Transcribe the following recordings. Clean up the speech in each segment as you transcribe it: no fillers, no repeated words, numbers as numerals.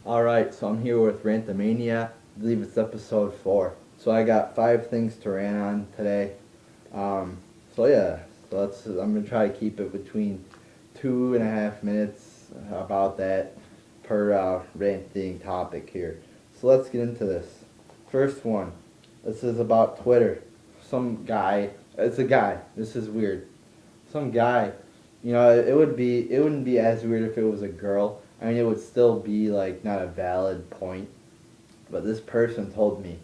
Alright, so I'm here with RANTAMANIA. I believe it's episode 4. So I got 5 things to rant on today. Um, I'm going to try to keep it between 2.5 minutes about that per ranting topic here. So let's get into this. First one, this is about Twitter. Some guy, it's a guy, this is weird. Some guy, it wouldn't be as weird if it was a girl. I mean, it would still be like not a valid point. But this person told me,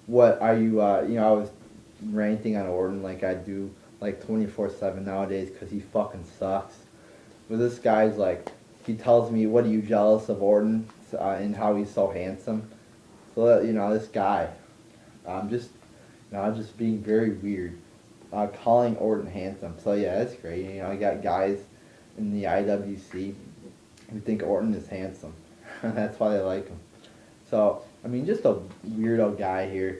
"What are you?" I was ranting on Orton like I do like 24/7 nowadays because he fucking sucks. But this guy's like, he tells me, "What are you jealous of Orton and how he's so handsome?" So that, this guy, I'm just, I'm just being very weird, calling Orton handsome. So yeah, that's great. I got guys in the IWC who think Orton is handsome. That's why they like him. So, I mean, just a weirdo guy here,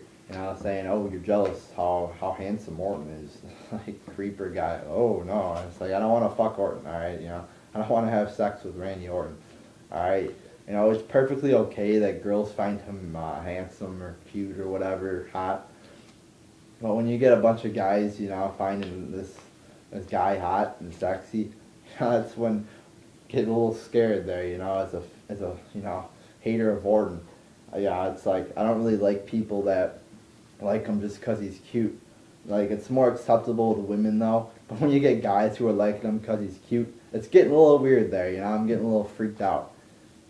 saying, "Oh, you're jealous how handsome Orton is." Like, creeper guy. Oh, no. It's like, I don't want to fuck Orton, alright? I don't want to have sex with Randy Orton, alright? It's perfectly okay that girls find him handsome or cute or whatever, hot. But when you get a bunch of guys, finding this guy hot and sexy, that's when get a little scared there, as a hater of Orton. Yeah, it's like I don't really like people that like him just because he's cute. Like, it's more acceptable to women though, but when you get guys who are liking him because he's cute, it's getting a little weird there. I'm getting a little freaked out.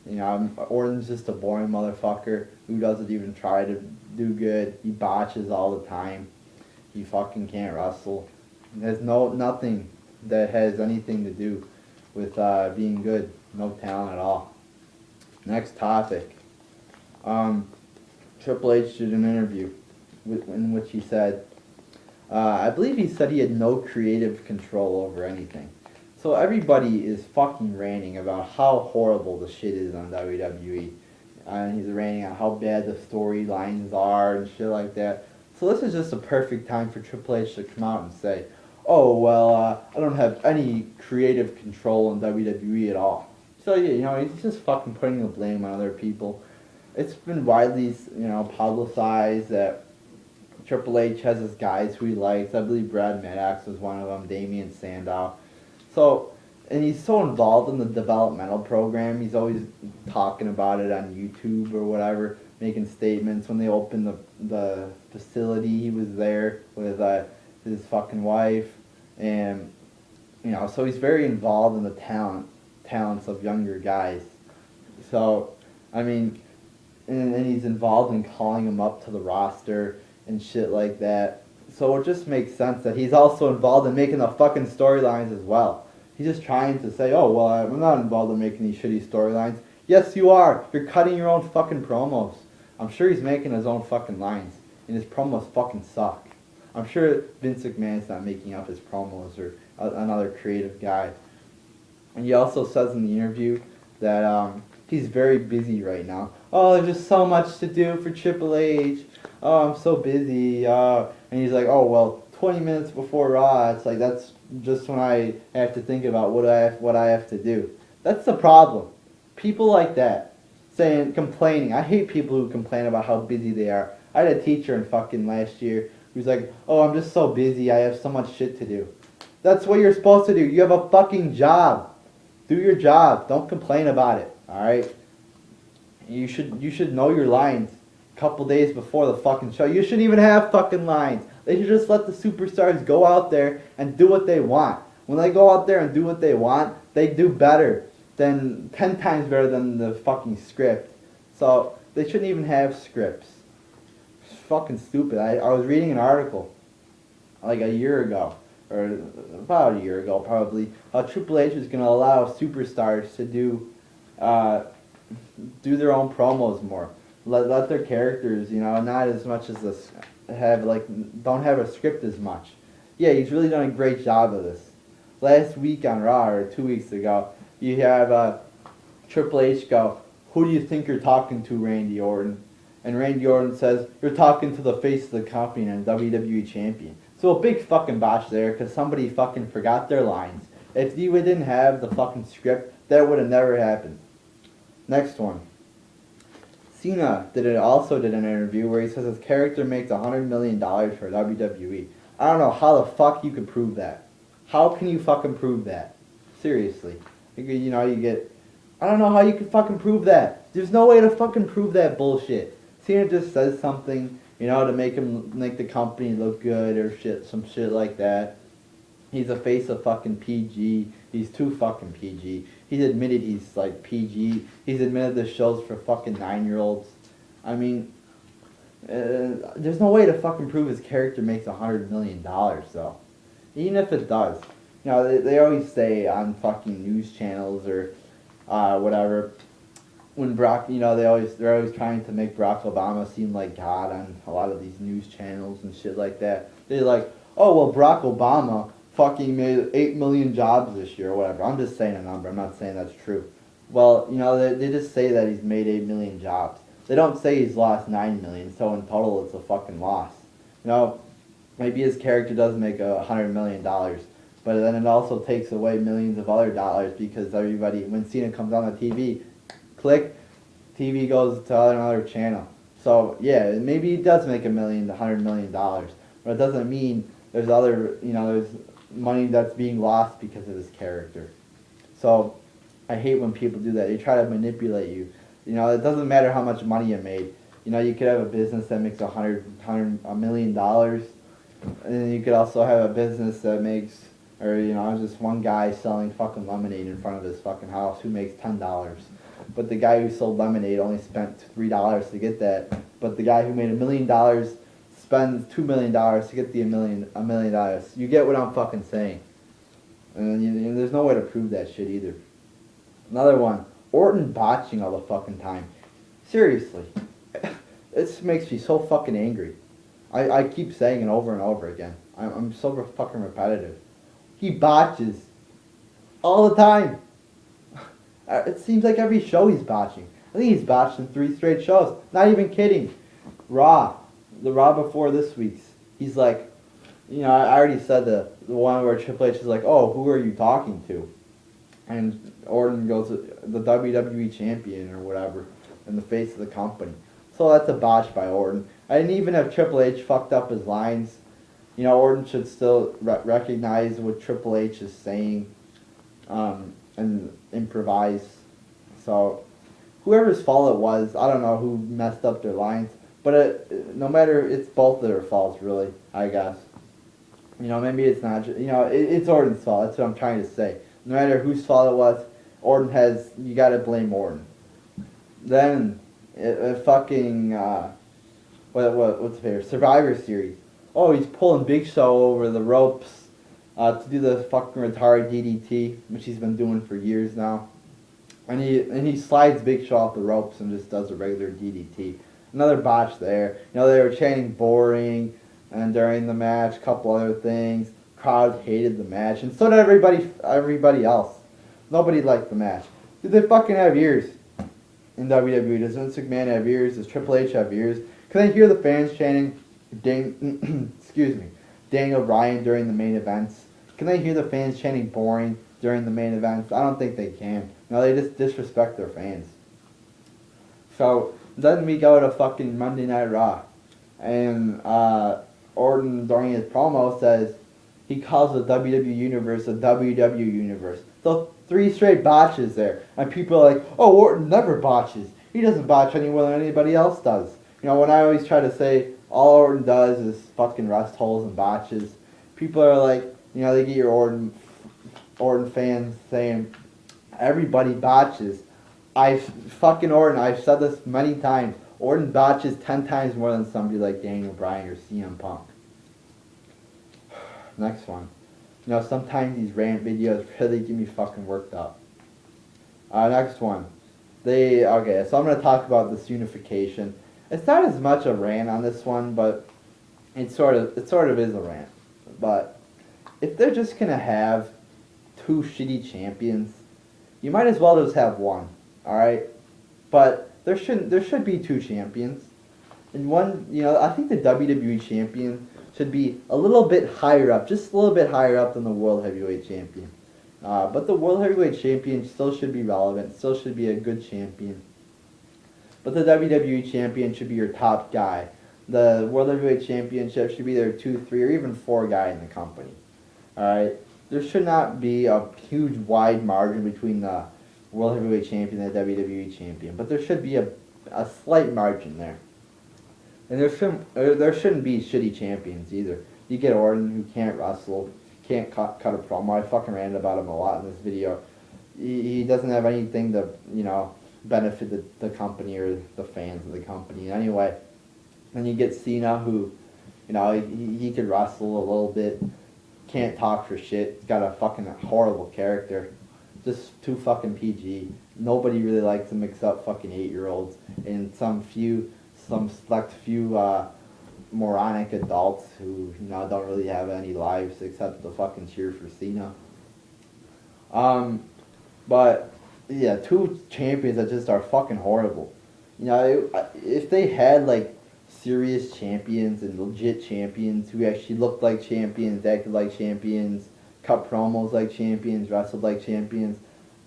Orton's just a boring motherfucker who doesn't even try to do good. He botches all the time. He fucking can't wrestle. There's nothing that has anything to do with being good. No talent at all. Next topic. Triple H did an interview in which he said, I believe he said he had no creative control over anything. So everybody is fucking ranting about how horrible the shit is on WWE. And he's ranting on how bad the storylines are and shit like that. So this is just a perfect time for Triple H to come out and say, "Oh, well, I don't have any creative control in WWE at all." So, yeah, he's just fucking putting the blame on other people. It's been widely, publicized that Triple H has his guys who he likes. I believe Brad Maddox was one of them, Damian Sandow. So, and he's so involved in the developmental program. He's always talking about it on YouTube or whatever, making statements. When they opened the facility, he was there with his fucking wife. And, so he's very involved in the talents of younger guys. So, I mean, and he's involved in calling them up to the roster and shit like that. So it just makes sense that he's also involved in making the fucking storylines as well. He's just trying to say, "Oh, well, I'm not involved in making these shitty storylines." Yes, you are. You're cutting your own fucking promos. I'm sure he's making his own fucking lines, and his promos fucking suck. I'm sure Vince McMahon's not making up his promos or another creative guy. And he also says in the interview that he's very busy right now. "Oh, there's just so much to do for Triple H. Oh, I'm so busy." And he's like, "Oh, well, 20 minutes before Raw, it's like that's just when I have to think about what I have to do." That's the problem. People like that, complaining. I hate people who complain about how busy they are. I had a teacher in fucking last year who's like, "Oh, I'm just so busy. I have so much shit to do." That's what you're supposed to do. You have a fucking job. Do your job. Don't complain about it. All right. You should know your lines a couple days before the fucking show. You shouldn't even have fucking lines. They should just let the superstars go out there and do what they want. When they go out there and do what they want, they do better than 10 times better than the fucking script. So they shouldn't even have scripts. It's fucking stupid. I was reading an article like a year ago, or about a year ago probably, how Triple H is going to allow superstars to do their own promos more. Let their characters, not as much as this don't have a script as much. Yeah, he's really done a great job of this. Last week on Raw, or 2 weeks ago, you have Triple H go, "Who do you think you're talking to, Randy Orton?" And Randy Orton says, "You're talking to the face of the company and WWE champion." So a big fucking botch there because somebody fucking forgot their lines. If you didn't have the fucking script, that would have never happened. Next one. Cena also did an interview where he says his character makes $100 million for WWE. I don't know how the fuck you could prove that. How can you fucking prove that? Seriously. You get... I don't know how you could fucking prove that. There's no way to fucking prove that bullshit. Cena just says something, to make the company look good or some shit like that. He's a face of fucking PG. He's too fucking PG. He's admitted he's like PG. He's admitted the show's for fucking 9-year-olds. I mean, there's no way to fucking prove his character makes $100 million though. Even if it does. They always say on fucking news channels or whatever, when they're always trying to make Barack Obama seem like God on a lot of these news channels and shit like that. They're like, oh, well, Barack Obama fucking made 8 million jobs this year or whatever. I'm just saying a number. I'm not saying that's true. Well, they just say that he's made 8 million jobs. They don't say he's lost 9 million, so in total it's a fucking loss. Maybe his character does make $100 million, but then it also takes away millions of other dollars because everybody, when Cena comes on the TV, click, TV goes to another channel. So yeah, maybe he does make $100 million, but it doesn't mean there's there's money that's being lost because of his character. So I hate when people do that. They try to manipulate you. It doesn't matter how much money you made. You could have a business that makes $1 million, and then you could also have a business that makes, or just one guy selling fucking lemonade in front of his fucking house who makes $10. But the guy who sold lemonade only spent $3 to get that. But the guy who made $1 million spends $2 million to get the $1 million. You get what I'm fucking saying. And there's no way to prove that shit either. Another one, Orton botching all the fucking time. Seriously, this makes me so fucking angry. I keep saying it over and over again. I'm so fucking repetitive. He botches all the time. It seems like every show he's botching. I think he's botched in 3 straight shows. Not even kidding. Raw. The Raw before this week's. He's like, I already said the one where Triple H is like, oh, who are you talking to? And Orton goes, the WWE champion or whatever, in the face of the company. So that's a botch by Orton. I didn't even have Triple H fucked up his lines. Orton should still recognize what Triple H is saying and improvise. So whoever's fault it was, I don't know who messed up their lines. But no matter, it's both of their faults, really, I guess. Maybe it's not, it's Orton's fault. That's what I'm trying to say. No matter whose fault it was, you gotta blame Orton. Then, fucking, what's the favorite? Survivor Series. Oh, he's pulling Big Show over the ropes to do the fucking retarded DDT, which he's been doing for years now. And he slides Big Show off the ropes and just does a regular DDT. Another botch there. They were chanting boring, and during the match, a couple other things. Crowd hated the match, and so did everybody else. Nobody liked the match. Did they fucking have ears in WWE? Does Vince McMahon have ears? Does Triple H have ears? Can they hear the fans chanting, Daniel Bryan during the main events? Can they hear the fans chanting boring during the main events? I don't think they can. No, they just disrespect their fans. So then we go to fucking Monday Night Raw, and Orton during his promo says he calls the WWE Universe a WW Universe. So 3 straight botches there, and people are like, oh, Orton never botches. He doesn't botch any more than anybody else does. When I always try to say all Orton does is fucking rest holes and botches, people are like, they get your Orton fans saying everybody botches. I've said this many times. Orton botches 10 times more than somebody like Daniel Bryan or CM Punk. Next one. Sometimes these rant videos really get me fucking worked up. Next one. So I'm going to talk about this unification. It's not as much a rant on this one, but it sort of is a rant. But if they're just going to have 2 shitty champions, you might as well just have one. Alright? But there should be 2 champions. And one, I think the WWE champion should be a little bit higher up, just a little bit higher up than the World Heavyweight Champion. But the World Heavyweight Champion still should be relevant, still should be a good champion. but the WWE Champion should be your top guy. The World Heavyweight Championship should be their 2, 3, or even 4 guy in the company. Alright? There should not be a huge wide margin between the World Heavyweight Champion and the WWE Champion, but there should be a slight margin there. And there shouldn't be shitty champions either. You get Orton, who can't wrestle, can't cut a promo. I fucking ranted about him a lot in this video. He doesn't have anything to, benefit the company or the fans of the company. Anyway, then you get Cena, who, he could wrestle a little bit, can't talk for shit. He's got a fucking horrible character. Just too fucking PG. Nobody really likes him except fucking 8-year-olds and some select few moronic adults who don't really have any lives except to fucking cheer for Cena. But yeah, 2 champions that just are fucking horrible. If they had like serious champions and legit champions who actually looked like champions, acted like champions, cut promos like champions, wrestled like champions,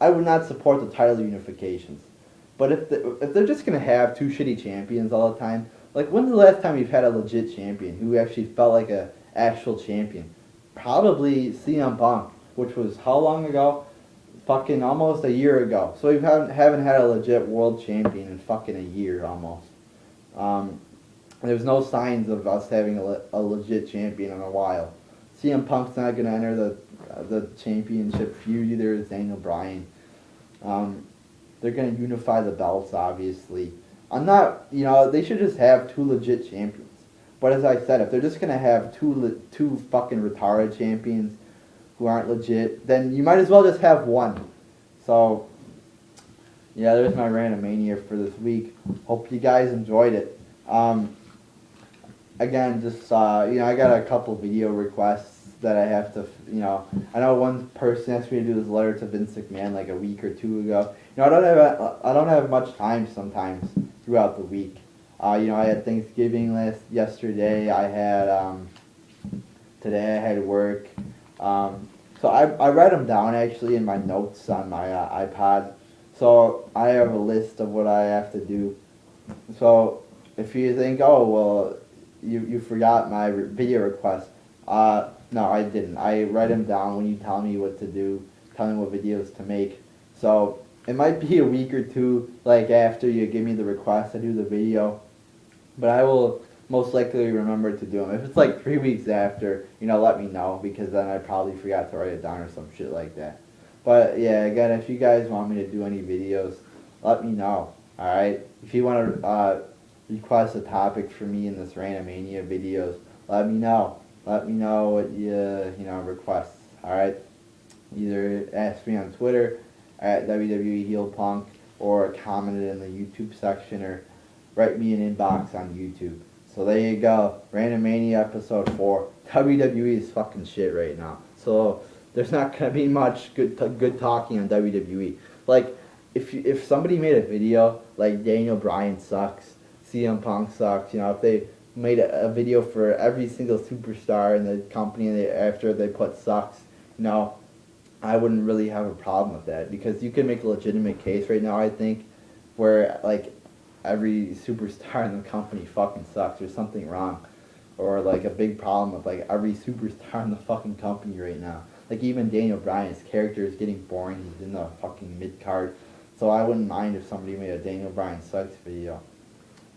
I would not support the title unifications. But if they're just gonna have 2 shitty champions all the time, like when's the last time you've had a legit champion who actually felt like a actual champion? Probably CM Punk, which was how long ago? Fucking almost a year ago. So we haven't had a legit world champion in fucking a year almost. There's no signs of us having a legit champion in a while. CM Punk's not gonna enter the championship feud either as Daniel Bryan. They're going to unify the belts, obviously. They should just have 2 legit champions. But as I said, if they're just going to have two fucking retarded champions who aren't legit, then you might as well just have 1. So, yeah, there's my RANTAMANIA for this week. Hope you guys enjoyed it. Again, just, I got a couple video requests that I have to, I know one person asked me to do this letter to Vince McMahon like a week or 2 ago. I don't have much time sometimes throughout the week. I had Thanksgiving yesterday. I had today I had work. So I write them down actually in my notes on my iPod. So I have a list of what I have to do. So if you think, oh well, you forgot my video request. No, I didn't. I write them down when you tell me what to do, tell me what videos to make. So it might be a week or 2, like after you give me the request, I do the video. But I will most likely remember to do them. If it's like 3 weeks after, let me know, because then I probably forgot to write it down or some shit like that. But yeah, again, if you guys want me to do any videos, let me know. Alright? If you want to request a topic for me in this RANTAMANIA videos, let me know. Let me know what you request. Alright? Either ask me on Twitter at WWE Heel Punk, or comment it in the YouTube section, or write me an inbox on YouTube. So there you go. RANTAMANIA episode 4. WWE is fucking shit right now. So there's not gonna be much good talking on WWE. Like if somebody made a video like Daniel Bryan sucks, CM Punk sucks, if they made a video for every single superstar in the company and after they put sucks, I wouldn't really have a problem with that, because you can make a legitimate case right now, I think, where like every superstar in the company fucking sucks. There's something wrong, or like a big problem with like every superstar in the fucking company right now. Like even Daniel Bryan's character is getting boring. He's in the fucking mid card, so I wouldn't mind if somebody made a Daniel Bryan sucks video.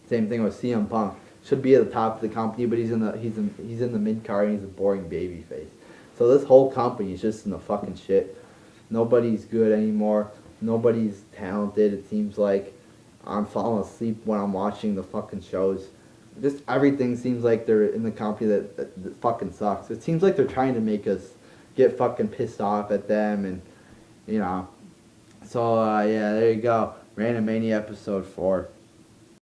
Same thing with CM Punk. Should be at the top of the company, but he's in the mid card and he's a boring babyface. So this whole company is just in the fucking shit. Nobody's good anymore. Nobody's talented. It seems like I'm falling asleep when I'm watching the fucking shows. Just everything seems like they're in the company that fucking sucks. It seems like they're trying to make us get fucking pissed off at them, and So yeah, there you go. RANTAMANIA episode 4.